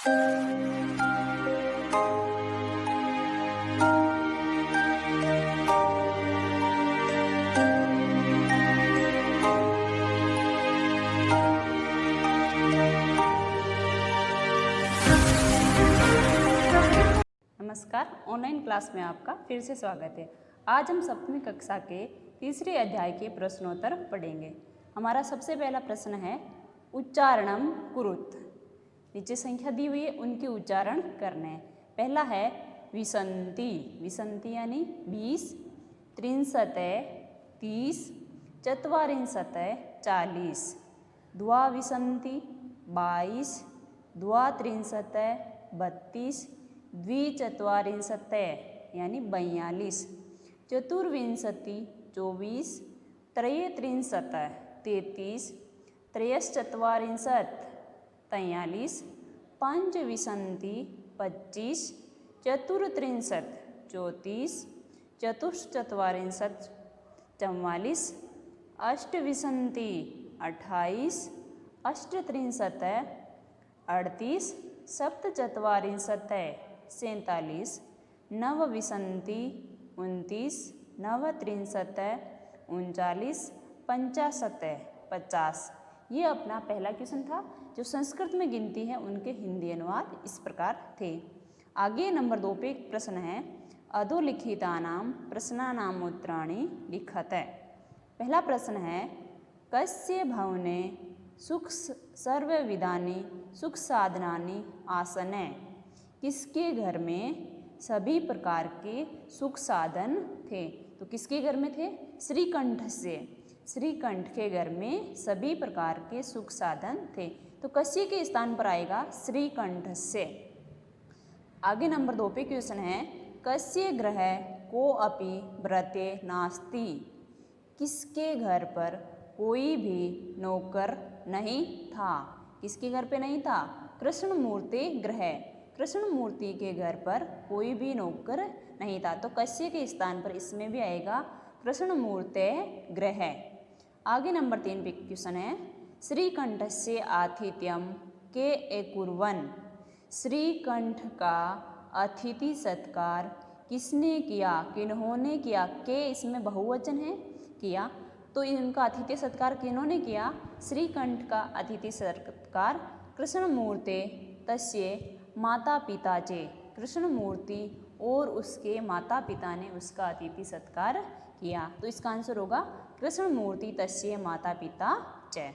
नमस्कार, online class में आपका फिर से स्वागत है। आज हम सप्तमी कक्षा के तीसरे अध्याय के प्रश्नोत्तर पढ़ेंगे। हमारा सबसे पहला प्रश्न है उच्चारणम कुरुत। नीचे संख्या दी हुई है, उनके उच्चारण करने हैं। पहला है विसंति। विसंति यानी 20, त्रिंशतः 30, चत्वारिंशतः 40। द्वाविसंति 22, द्वात्रिंशतः 32, द्विचत्वारिंशतः यानी 42। चतुर्विंशति 24, त्रयत्रिंशतः 33, त्रयश्चत्वारिंशत् 43, पंचविंशति 25, चतुर्त्रिंशत् 34, चतुश्चत्वारिंशत् 44, अष्टविंशति 28, अष्टत्रिंशतः 38, सप्तचत्वारिंशतः 47, नवविंशति 29, नवत्रिंशतः 39, पंचाशतः 50। ये अपना पहला क्वेश्चन था। जो संस्कृत में गिनती है उनके हिंदी अनुवाद इस प्रकार थे। आगे नंबर 2 पे एक प्रश्न है अधोलिखितानां प्रश्नानामुत्तराणि लिखत। पहला प्रश्न है कस्य भवने सुख सर्वविधानि सुख साधनानि आसन। किसके घर में सभी प्रकार के सुख साधन थे? तो किसके घर में थे? श्रीकंठ से। श्रीकंठ के घर में सभी प्रकार के सुख साधन थे। तो कस्य के स्थान पर आएगा श्रीकंठ से। आगे नंबर 2 पे क्वेश्चन है कस्य गृह को अपि भृत्य नास्ति। किसके घर पर कोई भी नौकर नहीं था? किसके घर पे नहीं था? कृष्णमूर्ति गृह। कृष्णमूर्ति के घर पर कोई भी नौकर नहीं था। तो कस्य के स्थान पर इसमें भी आएगा कृष्णमूर्ति गृह। आगे नंबर 3 पे क्वेश्चन है श्रीकंठस्य आतिथ्यम के अकुर्वन्। श्रीकंठ का अतिथि सत्कार किसने किया? किन्होंने किया? के इसमें बहुवचन है किया। तो इनका अतिथि सत्कार किन्होंने किया? श्रीकंठ का अतिथि सत्कार कृष्णमूर्ति तस्य माता पिता चे। कृष्णमूर्ति और उसके माता पिता ने उसका अतिथि सत्कार किया। तो इसका आंसर होगा कृष्णमूर्ति तस्य माता पिता च।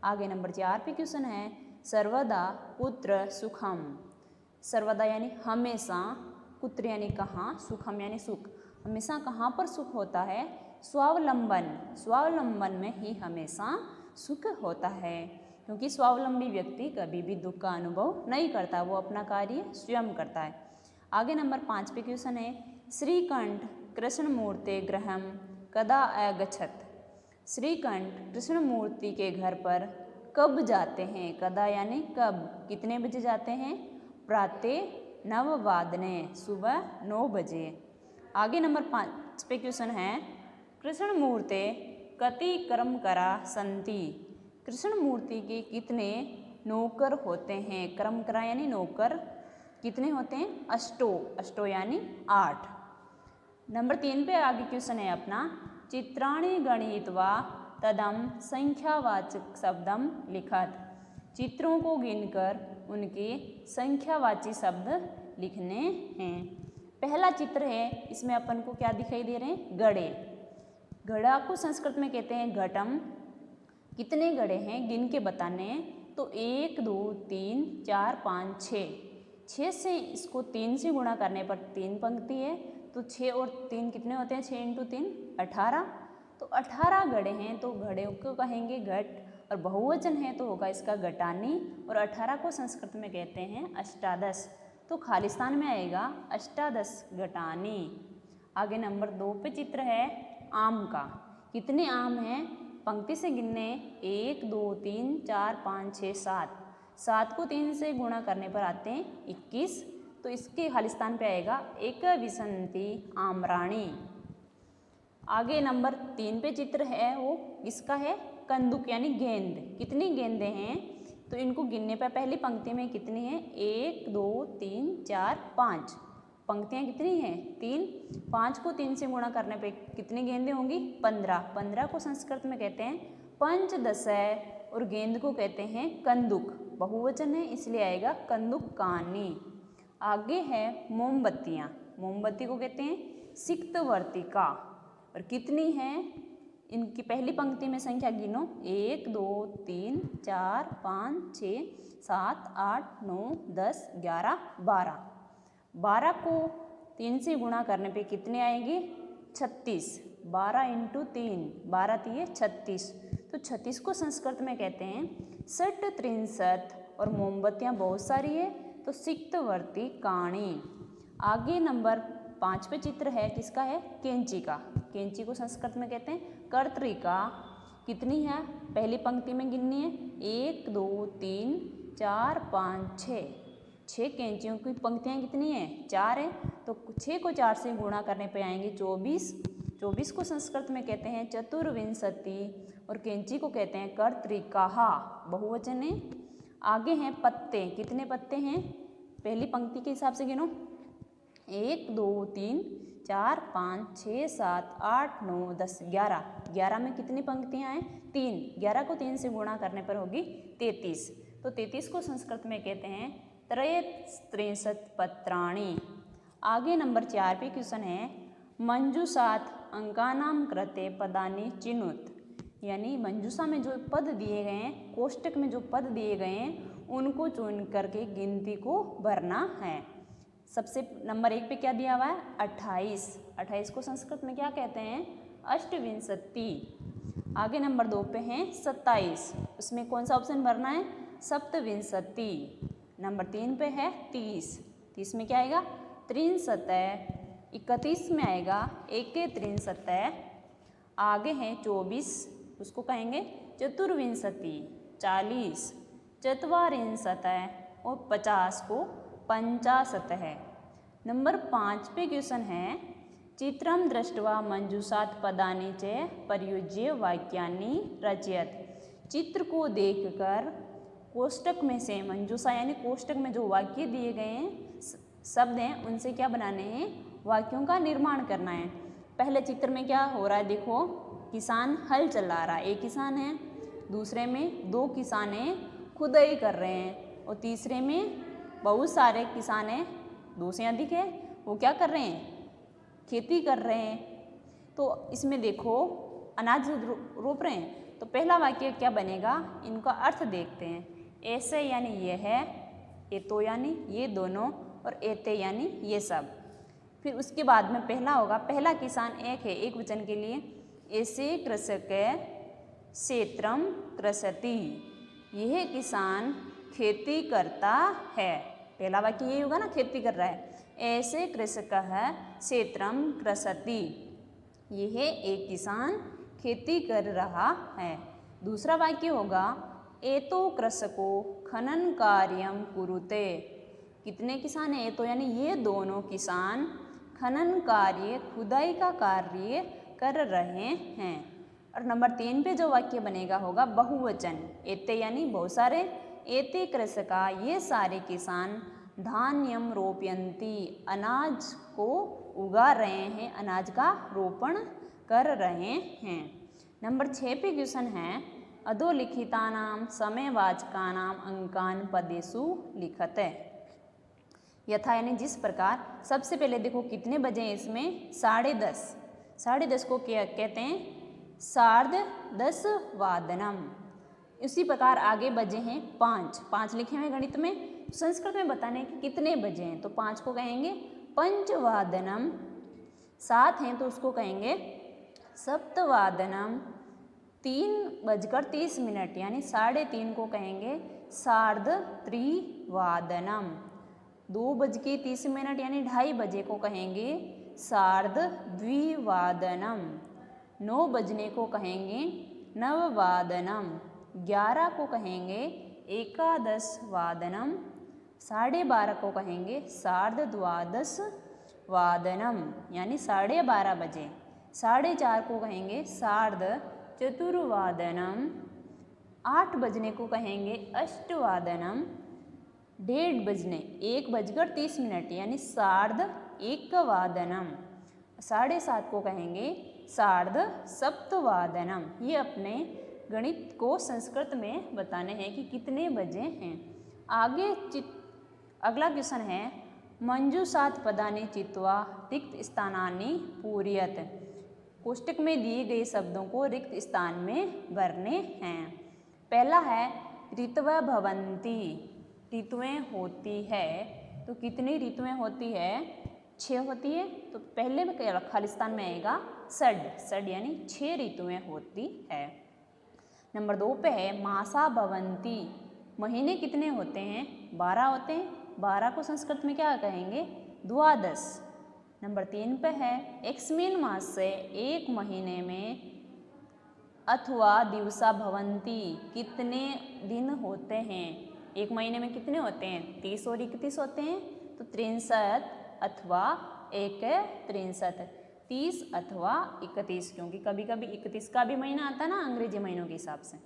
आगे नंबर 4 पे क्वेश्चन है सर्वदा कुत्र सुखम। सर्वदा यानी हमेशा, कुत्र यानी कहाँ, सुखम यानी सुख। हमेशा कहाँ पर सुख होता है? स्वावलंबन। स्वावलंबन में ही हमेशा सुख होता है, क्योंकि स्वावलंबी व्यक्ति कभी भी दुख का अनुभव नहीं करता, वो अपना कार्य स्वयं करता है। आगे नंबर 5 पे क्वेश्चन है श्रीकंठ कृष्णमूर्ति गृहम कदा अगच्छत। श्रीकंठ कृष्णमूर्ति के घर पर कब जाते हैं? कदा यानी कब, कितने बजे जाते हैं? प्रातः 9 वादने, सुबह 9 बजे। आगे नंबर 5 पे क्वेश्चन है कृष्णमूर्ति कति कर्मकरा संति। कृष्णमूर्ति के कितने नौकर होते हैं? कर्मकरा यानी नौकर कितने होते हैं? अष्टो। अष्टो यानी 8। नंबर 3 पे आगे क्वेश्चन है अपना चित्राणि गणयित्वा तदम संख्यावाचक शब्दम लिखत। चित्रों को गिनकर उनके संख्यावाची शब्द लिखने हैं। पहला चित्र है, इसमें अपन को क्या दिखाई दे रहे हैं? घड़े। घड़ा को संस्कृत में कहते हैं घटम। कितने घड़े हैं गिन के बताने हैं। तो 1 2 3 4 5 6। 6 से इसको 3 से गुणा करने पर 3 पंक्ति है, तो 6 और 3 कितने होते हैं? 6 × 3 18। तो 18 घड़े हैं, तो घड़े को कहेंगे घट, और बहुवचन है तो होगा इसका घटानी, और 18 को संस्कृत में कहते हैं अष्टादश। तो खालिस्तान में आएगा अष्टादश घटानी। आगे नंबर 2 पे चित्र है आम का। कितने आम हैं? पंक्ति से गिनने 1 2 3 4 5 6 7। 7 को 3 से गुणा करने पर आते हैं 21। तो इसके खालिस्तान पे आएगा एकविंशति आम्राणी। आगे नंबर 3 पे चित्र है वो इसका है कंदुक यानी गेंद। कितनी गेंदें हैं? तो इनको गिनने पर पहली पंक्ति में कितनी है? 1 2 3 4 5 पंक्तियाँ कितनी हैं? 3। 5 को 3 से गुणा करने पे कितनी गेंदें होंगी? 15। 15 को संस्कृत में कहते हैं पंचदशय और गेंद को कहते हैं कंदुक। बहुवचन है इसलिए आएगा कंदुकानी। आगे है मोमबत्तियाँ। मोमबत्ती को कहते हैं सिक्तवर्तिका। और कितनी है? इनकी पहली पंक्ति में संख्या गिनो। 1 2 3 4 5 6 7 8 9 10 11 12। 12 को 3 से गुणा करने पे कितने आएंगे? 36। 12 × 3 12 3 36। तो 36 को संस्कृत में कहते हैं षट त्रिंशत। और मोमबत्तियाँ बहुत सारी है तो सिक्तवर्ती काणी। आगे नंबर 5 पे चित्र है, किसका है? कैंची का। कैंची को संस्कृत में कहते हैं कर्तरिका। कितनी है? पहली पंक्ति में गिननी है। 1 2 3 4 5 6। 6 कैंचियों की पंक्तियाँ कितनी है? 4 है। तो 6 को 4 से गुणा करने पे आएंगे 24। 24 को संस्कृत में कहते हैं चतुर्विंशति। और कैंची को कहते हैं कर्तरिकाहा। बहुवचन है। आगे हैं पत्ते। कितने पत्ते हैं? पहली पंक्ति के हिसाब से गिनो। 1 2 3 4 5 6 7 8 9 10 11। 11 में कितनी पंक्तियाँ हैं? 3। 11 को 3 से गुणा करने पर होगी 33। तो 33 को संस्कृत में कहते हैं त्रयस्त्रिंशत् पत्राणि। आगे नंबर 4 पे क्वेश्चन है मंजूषात् अंकानां कृते पदानि चिनुत। यानी मंजूषा में जो पद दिए गए हैं, कोष्टक में जो पद दिए गए हैं उनको चुन करके गिनती को भरना है। सबसे नंबर 1 पे क्या दिया हुआ है? 28। 28 को संस्कृत में क्या कहते हैं? अष्टविंशति। आगे नंबर 2 पे हैं 27। उसमें कौन सा ऑप्शन भरना है? सप्तविंशति। नंबर 3 पे है 30। 30 में क्या आएगा? त्रिंशतय। 31 में आएगा एके त्रिंशतय। आगे हैं 24, उसको कहेंगे चतुर्विंशति। 40 चत्वारिंशतय। और 50 को पंचाशतः। नंबर 5 पे क्वेश्चन है चित्रं दृष्ट्वा मंजूषात् पदानि च प्रयुज्य वाक्यानि रचयत। चित्र को देखकर कोष्टक में से मंजूषा यानी कोष्टक में जो वाक्य दिए गए हैं, शब्द हैं, उनसे क्या बनाने हैं? वाक्यों का निर्माण करना है। पहले चित्र में क्या हो रहा है? देखो, किसान हल चला रहा है। एक किसान है, दूसरे में 2 किसान हैं खुदाई कर रहे हैं, और तीसरे में बहुत सारे किसान हैं, 2 से अधिक है, वो क्या कर रहे हैं? खेती कर रहे हैं। तो इसमें देखो अनाज रोप रहे हैं। तो पहला वाक्य क्या बनेगा? इनका अर्थ देखते हैं। ऐसे यानी ये है, ये तो यानी ये दोनों, और एते यानी ये सब। फिर उसके बाद में पहला होगा, पहला किसान एक है, एक वचन के लिए। ऐसे कृषक क्षेत्रम कृषति। यह किसान खेती करता है। पहला वाक्य यही होगा ना, खेती कर रहा है। ऐसे कृषक है क्षेत्रम कृषति। यह एक किसान खेती कर रहा है। दूसरा वाक्य होगा एतो कृषको खनन कार्यम कुरुते। कितने किसान हैं? एतो यानी ये दोनों किसान खनन कार्य, खुदाई का कार्य कर रहे हैं। और नंबर 3 पे जो वाक्य बनेगा होगा बहुवचन। एते यानी बहुत सारे। एते कृषका, ये सारे किसान धान्यम रोपयंती, अनाज को उगा रहे हैं, अनाज का रोपण कर रहे हैं। नंबर 6 पे क्वेश्चन है अधोलिखितानां समयवाचकानां अंकान पदेषु लिखते। यथा यानी जिस प्रकार, सबसे पहले देखो कितने बजे हैं इसमें? 10:30। 10:30 को क्या कहते हैं? सार्ध-10 वादनम। इसी प्रकार आगे बजे हैं 5। 5 लिखे हुए गणित में, संस्कृत में बताने कि कितने बजे हैं, तो 5 को कहेंगे पंचवादनम। 7 हैं तो उसको कहेंगे सप्तवादनम। 3:30 यानी 3:30 को कहेंगे सार्ध-त्रिवादनम। 2:30 यानी 2:30 बजे को कहेंगे सार्ध-द्विवादनम। 9 बजने को कहेंगे नववादनम। 11 को कहेंगे एकादश वादनम। 12:30 को कहेंगे सार्ध-द्वादश वादनम यानी 12:30 बजे। 4:30 को कहेंगे सार्ध-चतुर्वादनम। 8 बजने को कहेंगे अष्टवादनम, 1:30 बजने 1:30 यानी सार्ध एकवादनम, 7:30 को कहेंगे सार्ध सप्तवादनम। ये अपने गणित को संस्कृत में बताने हैं कि कितने बजे हैं। आगे अगला क्वेश्चन है मंजूषात् पदानि चित्वा रिक्त स्थानानि पूरयत। कोष्टक में दिए गए शब्दों को रिक्त स्थान में भरने हैं। पहला है ऋतवः भवन्ति, ऋतुएं होती है। तो कितनी ऋतुएं होती है? 6 होती है। तो पहले में खाली स्थान में आएगा षड यानी 6 ऋतुएं होती है। नंबर 2 पे है मासा भवन्ति, महीने कितने होते हैं? 12 होते हैं। 12 को संस्कृत में क्या कहेंगे? द्वादश। नंबर 3 पे है एकस्मिन् मासे, एक महीने में अथवा दिवसा भवन्ति, कितने दिन होते हैं? एक महीने में कितने होते हैं? 30 और 31 होते हैं। तो 63 अथवा 1 30 अथवा 31, क्योंकि कभी कभी 31 का भी महीना आता है ना अंग्रेजी महीनों के हिसाब से।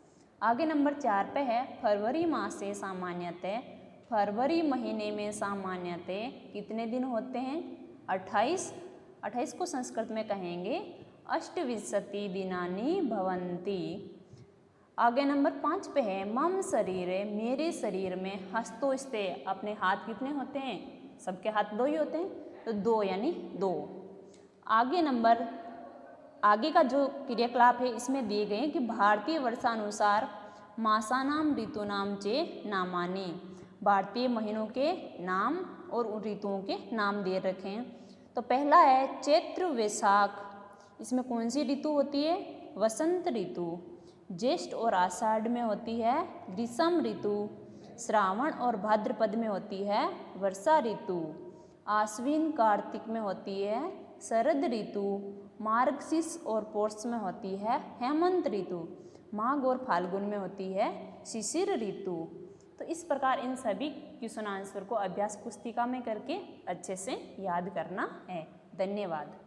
आगे नंबर 4 पे है फरवरी मासे सामान्यतः, फरवरी महीने में सामान्यतः कितने दिन होते हैं? 28। 28 को संस्कृत में कहेंगे अष्टविंशति दिनानि भवन्ति। आगे नंबर 5 पे है मम शरीरे, मेरे शरीर में हस्तोस्ते, अपने हाथ कितने होते हैं? सबके हाथ 2 ही होते हैं। तो 2 यानी 2। आगे का जो क्रियाकलाप है इसमें दिए गए हैं कि भारतीय वर्षानुसार मासानाम ऋतूनाम चे नामानि, भारतीय महीनों के नाम और उन ऋतुओं के नाम दे रखे हैं। तो पहला है चैत्र वैशाख, इसमें कौन सी ऋतु होती है? वसंत ऋतु। ज्येष्ठ और आषाढ़ में होती है ग्रीष्म ऋतु। श्रावण और भाद्रपद में होती है वर्षा ऋतु। आश्विन कार्तिक में होती है शरद ऋतु। मार्गशीर्ष और पौष में होती है हेमंत ऋतु। माघ और फाल्गुन में होती है शिशिर ऋतु। तो इस प्रकार इन सभी क्वेश्चन आंसर को अभ्यास पुस्तिका में करके अच्छे से याद करना है। धन्यवाद।